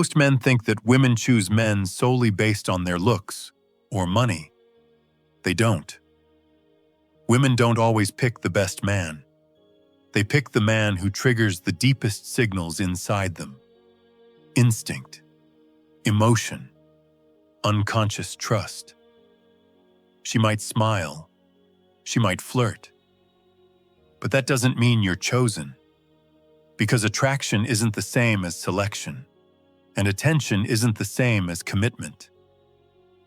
Most men think that women choose men solely based on their looks or money. They don't. Women don't always pick the best man. They pick the man who triggers the deepest signals inside them. Instinct, emotion, unconscious trust. She might smile. She might flirt. But that doesn't mean you're chosen. Because attraction isn't the same as selection. And attention isn't the same as commitment.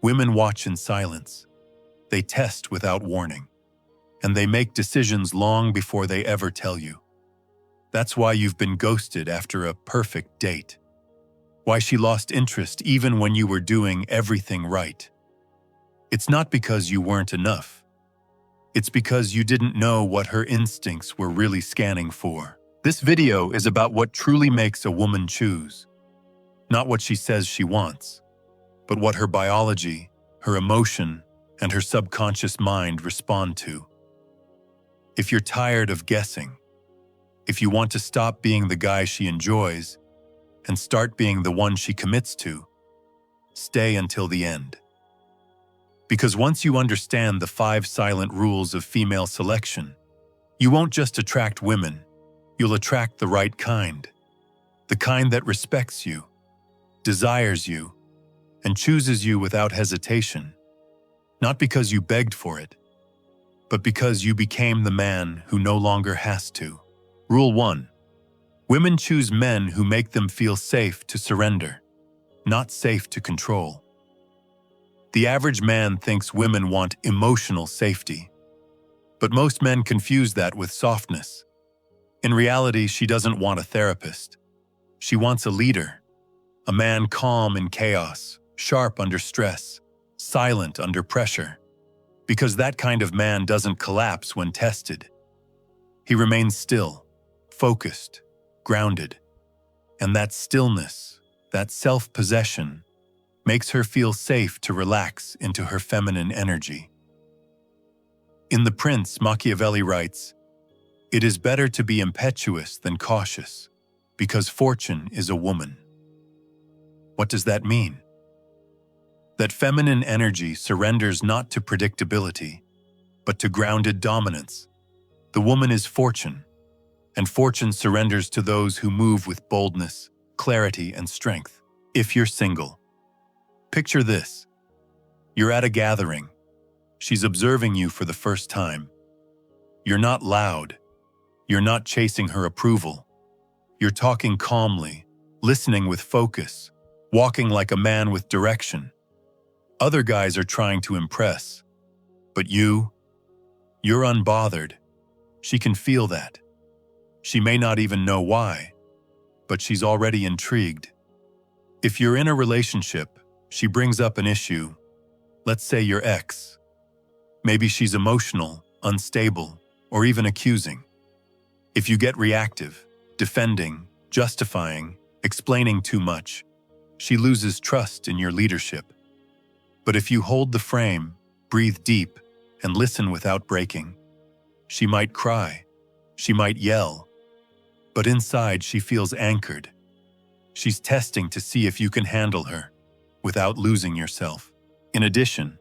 Women watch in silence. They test without warning. And they make decisions long before they ever tell you. That's why you've been ghosted after a perfect date. Why she lost interest even when you were doing everything right. It's not because you weren't enough. It's because you didn't know what her instincts were really scanning for. This video is about what truly makes a woman choose. Not what she says she wants, but what her biology, her emotion, and her subconscious mind respond to. If you're tired of guessing, if you want to stop being the guy she enjoys and start being the one she commits to, stay until the end. Because once you understand the 5 silent rules of female selection, you won't just attract women, you'll attract the right kind. The kind that respects you, desires you, and chooses you without hesitation. Not because you begged for it, but because you became the man who no longer has to. Rule 1. Women choose men who make them feel safe to surrender, not safe to control. The average man thinks women want emotional safety, but most men confuse that with softness. In reality, she doesn't want a therapist. She wants a leader, a man calm in chaos, sharp under stress, silent under pressure. Because that kind of man doesn't collapse when tested. He remains still, focused, grounded. And that stillness, that self-possession, makes her feel safe to relax into her feminine energy. In The Prince, Machiavelli writes, "It is better to be impetuous than cautious, because fortune is a woman." What does that mean? That feminine energy surrenders not to predictability, but to grounded dominance. The woman is fortune, and fortune surrenders to those who move with boldness, clarity, and strength. If you're single, picture this. You're at a gathering. She's observing you for the first time. You're not loud. You're not chasing her approval. You're talking calmly, listening with focus, walking like a man with direction. Other guys are trying to impress, but you're unbothered. She can feel that. She may not even know why, but she's already intrigued. If you're in a relationship, she brings up an issue, let's say your ex. Maybe she's emotional, unstable, or even accusing. If you get reactive, defending, justifying, explaining too much, she loses trust in your leadership. But if you hold the frame, breathe deep, and listen without breaking, she might cry, she might yell, but inside she feels anchored. She's testing to see if you can handle her without losing yourself. In addition,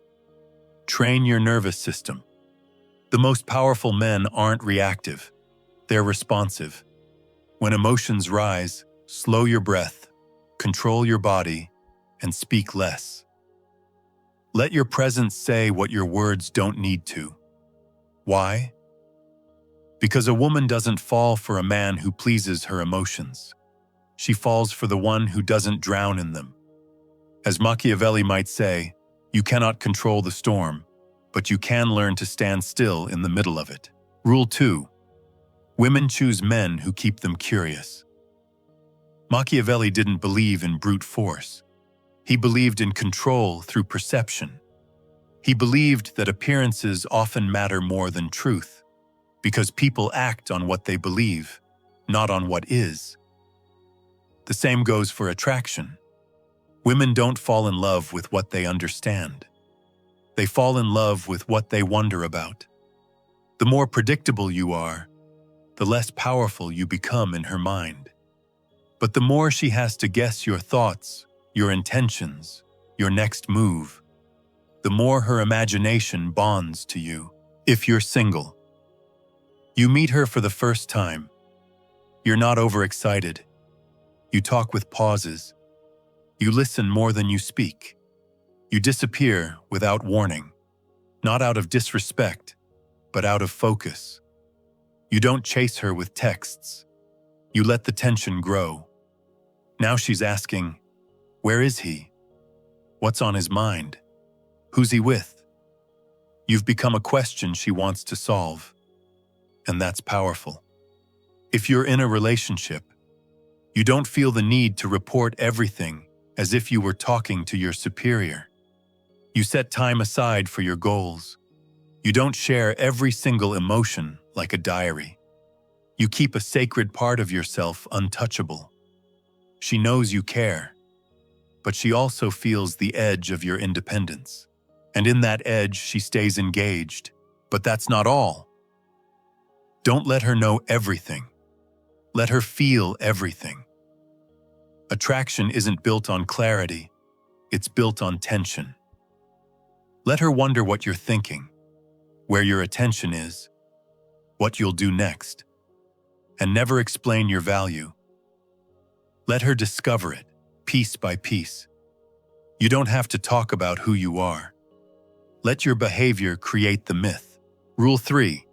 train your nervous system. The most powerful men aren't reactive, they're responsive. When emotions rise, slow your breath, control your body, and speak less. Let your presence say what your words don't need to. Why? Because a woman doesn't fall for a man who pleases her emotions. She falls for the one who doesn't drown in them. As Machiavelli might say, you cannot control the storm, but you can learn to stand still in the middle of it. Rule 2. Women choose men who keep them curious. Machiavelli didn't believe in brute force. He believed in control through perception. He believed that appearances often matter more than truth, because people act on what they believe, not on what is. The same goes for attraction. Women don't fall in love with what they understand. They fall in love with what they wonder about. The more predictable you are, the less powerful you become in her mind. But the more she has to guess your thoughts, your intentions, your next move, the more her imagination bonds to you. If you're single, you meet her for the first time. You're not overexcited. You talk with pauses. You listen more than you speak. You disappear without warning, not out of disrespect, but out of focus. You don't chase her with texts. You let the tension grow. Now she's asking, where is he? What's on his mind? Who's he with? You've become a question she wants to solve. And that's powerful. If you're in a relationship, you don't feel the need to report everything as if you were talking to your superior. You set time aside for your goals. You don't share every single emotion like a diary. You keep a sacred part of yourself untouchable. She knows you care, but she also feels the edge of your independence. And in that edge, she stays engaged. But that's not all. Don't let her know everything. Let her feel everything. Attraction isn't built on clarity, it's built on tension. Let her wonder what you're thinking, where your attention is, what you'll do next. And never explain your value. Let her discover it, piece by piece. You don't have to talk about who you are. Let your behavior create the myth. Rule 3.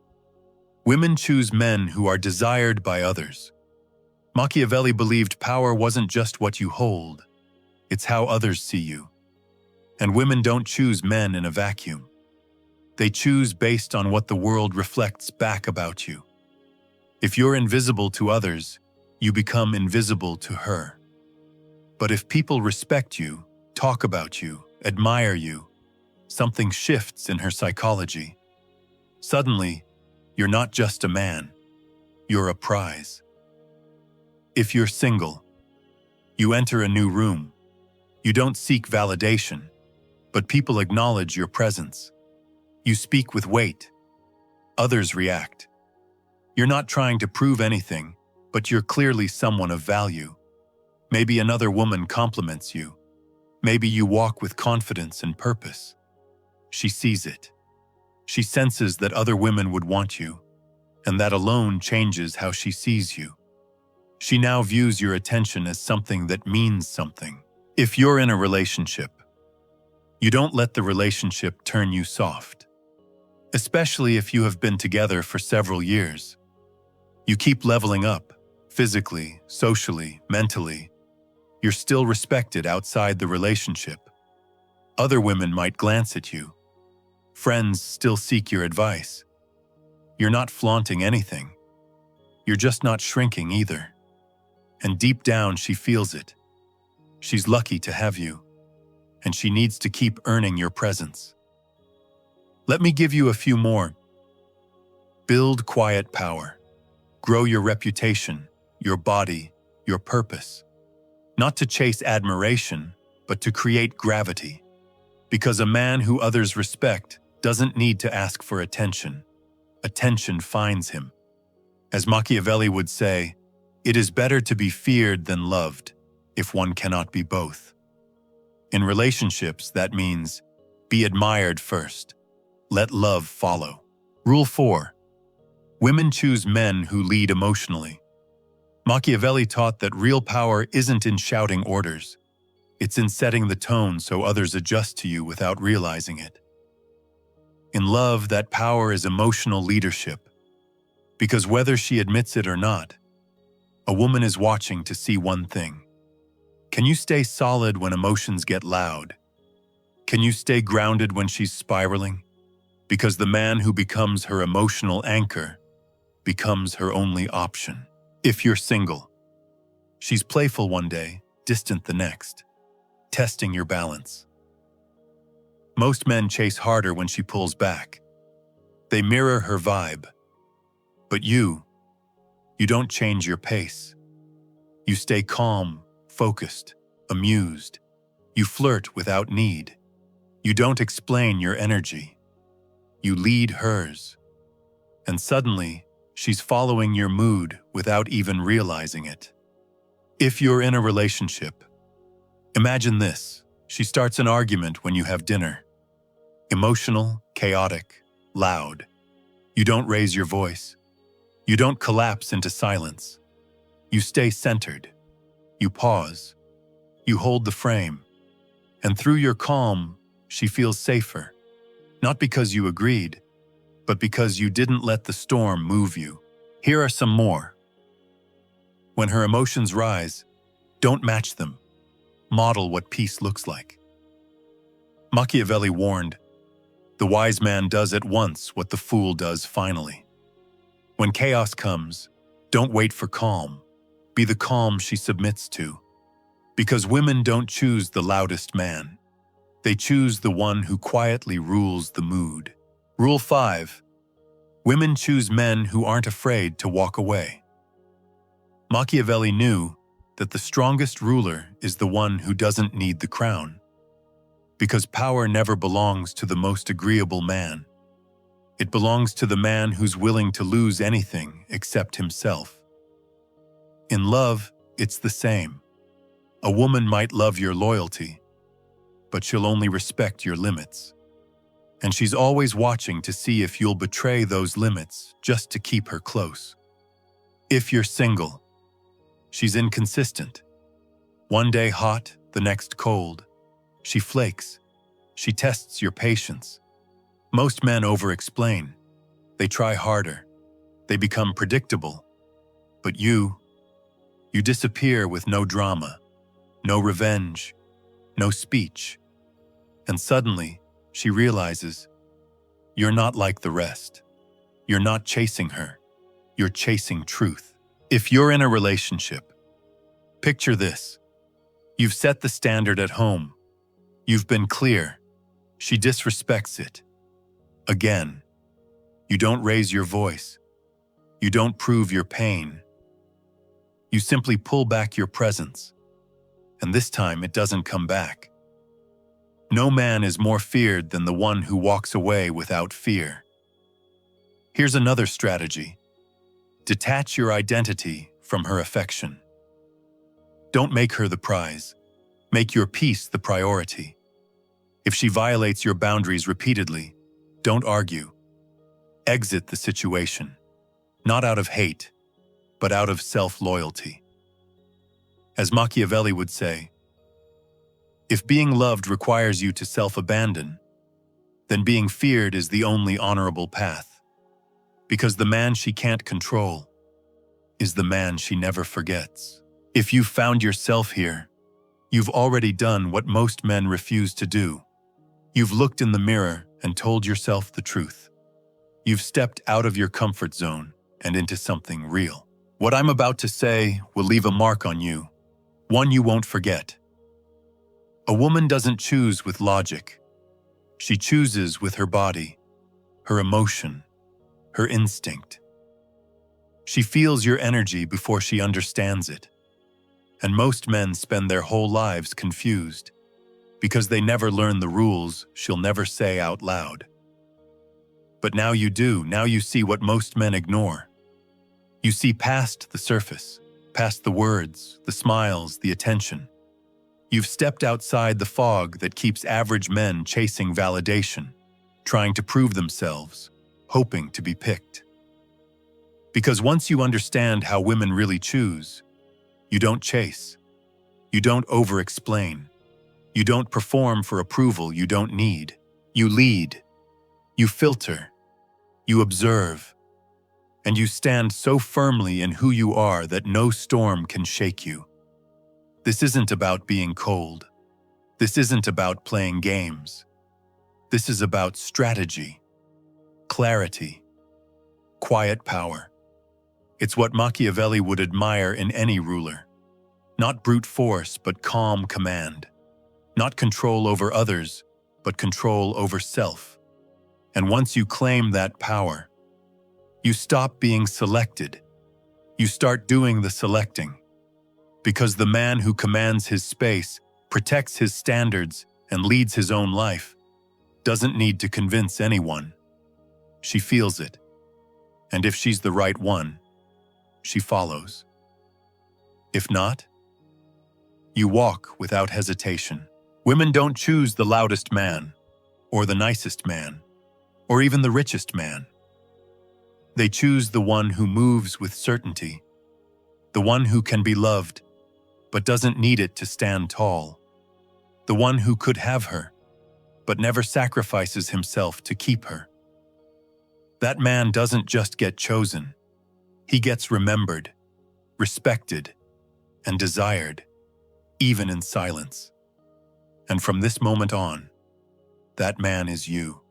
Women choose men who are desired by others. Machiavelli believed power wasn't just what you hold, it's how others see you. And women don't choose men in a vacuum. They choose based on what the world reflects back about you. If you're invisible to others, you become invisible to her. But if people respect you, talk about you, admire you, something shifts in her psychology. Suddenly, you're not just a man, you're a prize. If you're single, you enter a new room. You don't seek validation, but people acknowledge your presence. You speak with weight. Others react. You're not trying to prove anything, but you're clearly someone of value. Maybe another woman compliments you. Maybe you walk with confidence and purpose. She sees it. She senses that other women would want you, and that alone changes how she sees you. She now views your attention as something that means something. If you're in a relationship, you don't let the relationship turn you soft. Especially if you have been together for several years. You keep leveling up, physically, socially, mentally. You're still respected outside the relationship. Other women might glance at you. Friends still seek your advice. You're not flaunting anything. You're just not shrinking either. And deep down, she feels it. She's lucky to have you, and she needs to keep earning your presence. Let me give you a few more. Build quiet power. Grow your reputation, your body, your purpose. Not to chase admiration, but to create gravity. Because a man who others respect doesn't need to ask for attention. Attention finds him. As Machiavelli would say, it is better to be feared than loved, if one cannot be both. In relationships, that means be admired first. Let love follow. Rule 4. Women choose men who lead emotionally. Machiavelli taught that real power isn't in shouting orders. It's in setting the tone so others adjust to you without realizing it. In love, that power is emotional leadership. Because whether she admits it or not, a woman is watching to see one thing. Can you stay solid when emotions get loud? Can you stay grounded when she's spiraling? Because the man who becomes her emotional anchor becomes her only option. If you're single, she's playful one day, distant the next, testing your balance. Most men chase harder when she pulls back. They mirror her vibe. But you don't change your pace. You stay calm, focused, amused. You flirt without need. You don't explain your energy. You lead hers. And suddenly, she's following your mood without even realizing it. If you're in a relationship, imagine this. She starts an argument when you have dinner. Emotional, chaotic, loud. You don't raise your voice. You don't collapse into silence. You stay centered. You pause. You hold the frame. And through your calm, she feels safer. Not because you agreed, but because you didn't let the storm move you. Here are some more. When her emotions rise, don't match them. Model what peace looks like. Machiavelli warned, "The wise man does at once what the fool does finally." When chaos comes, don't wait for calm. Be the calm she submits to. Because women don't choose the loudest man. They choose the one who quietly rules the mood. Rule 5. Women choose men who aren't afraid to walk away. Machiavelli knew that the strongest ruler is the one who doesn't need the crown. Because power never belongs to the most agreeable man. It belongs to the man who's willing to lose anything except himself. In love, it's the same. A woman might love your loyalty, but she'll only respect your limits. And she's always watching to see if you'll betray those limits just to keep her close. If you're single, she's inconsistent. One day hot, the next cold. She flakes. She tests your patience. Most men over-explain. They try harder. They become predictable. But you disappear with no drama, no revenge, no speech. And suddenly, she realizes, you're not like the rest. You're not chasing her. You're chasing truth. If you're in a relationship, picture this. You've set the standard at home. You've been clear. She disrespects it. Again. You don't raise your voice. You don't prove your pain. You simply pull back your presence. And this time it doesn't come back. No man is more feared than the one who walks away without fear. Here's another strategy. Detach your identity from her affection. Don't make her the prize. Make your peace the priority. If she violates your boundaries repeatedly, don't argue. Exit the situation. Not out of hate, but out of self-loyalty. As Machiavelli would say, if being loved requires you to self-abandon, then being feared is the only honorable path. Because the man she can't control is the man she never forgets. If you've found yourself here, you've already done what most men refuse to do. You've looked in the mirror and told yourself the truth. You've stepped out of your comfort zone and into something real. What I'm about to say will leave a mark on you, one you won't forget. A woman doesn't choose with logic. She chooses with her body, her emotion, her instinct. She feels your energy before she understands it. And most men spend their whole lives confused because they never learn the rules she'll never say out loud. But now you do. Now you see what most men ignore. You see past the surface, past the words, the smiles, the attention. You've stepped outside the fog that keeps average men chasing validation, trying to prove themselves, hoping to be picked. Because once you understand how women really choose, you don't chase. You don't over-explain. You don't perform for approval you don't need. You lead. You filter. You observe. And you stand so firmly in who you are that no storm can shake you. This isn't about being cold. This isn't about playing games. This is about strategy, clarity, quiet power. It's what Machiavelli would admire in any ruler. Not brute force, but calm command. Not control over others, but control over self. And once you claim that power, you stop being selected. You start doing the selecting. Because the man who commands his space, protects his standards, and leads his own life doesn't need to convince anyone. She feels it. And if she's the right one, she follows. If not, You walk without hesitation. Women don't choose the loudest man, or the nicest man, or even the richest man. They choose the one who moves with certainty, the one who can be loved, but doesn't need it to stand tall, the one who could have her, but never sacrifices himself to keep her. That man doesn't just get chosen, he gets remembered, respected, and desired, even in silence. And from this moment on, that man is you.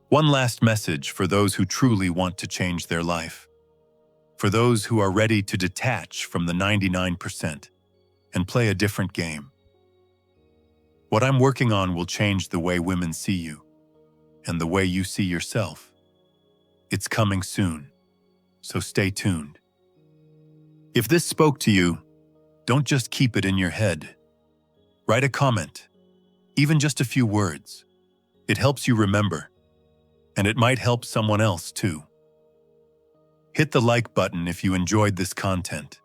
One last message for those who truly want to change their life. For those who are ready to detach from the 99% and play a different game. What I'm working on will change the way women see you and the way you see yourself. It's coming soon, so stay tuned. If this spoke to you, don't just keep it in your head. Write a comment, even just a few words. It helps you remember, and it might help someone else too. Hit the like button if you enjoyed this content,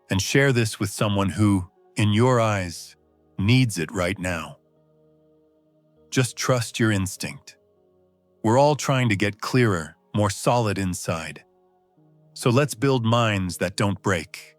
and share this with someone who, in your eyes, needs it right now. Just trust your instinct. We're all trying to get clearer, more solid inside. So let's build minds that don't break.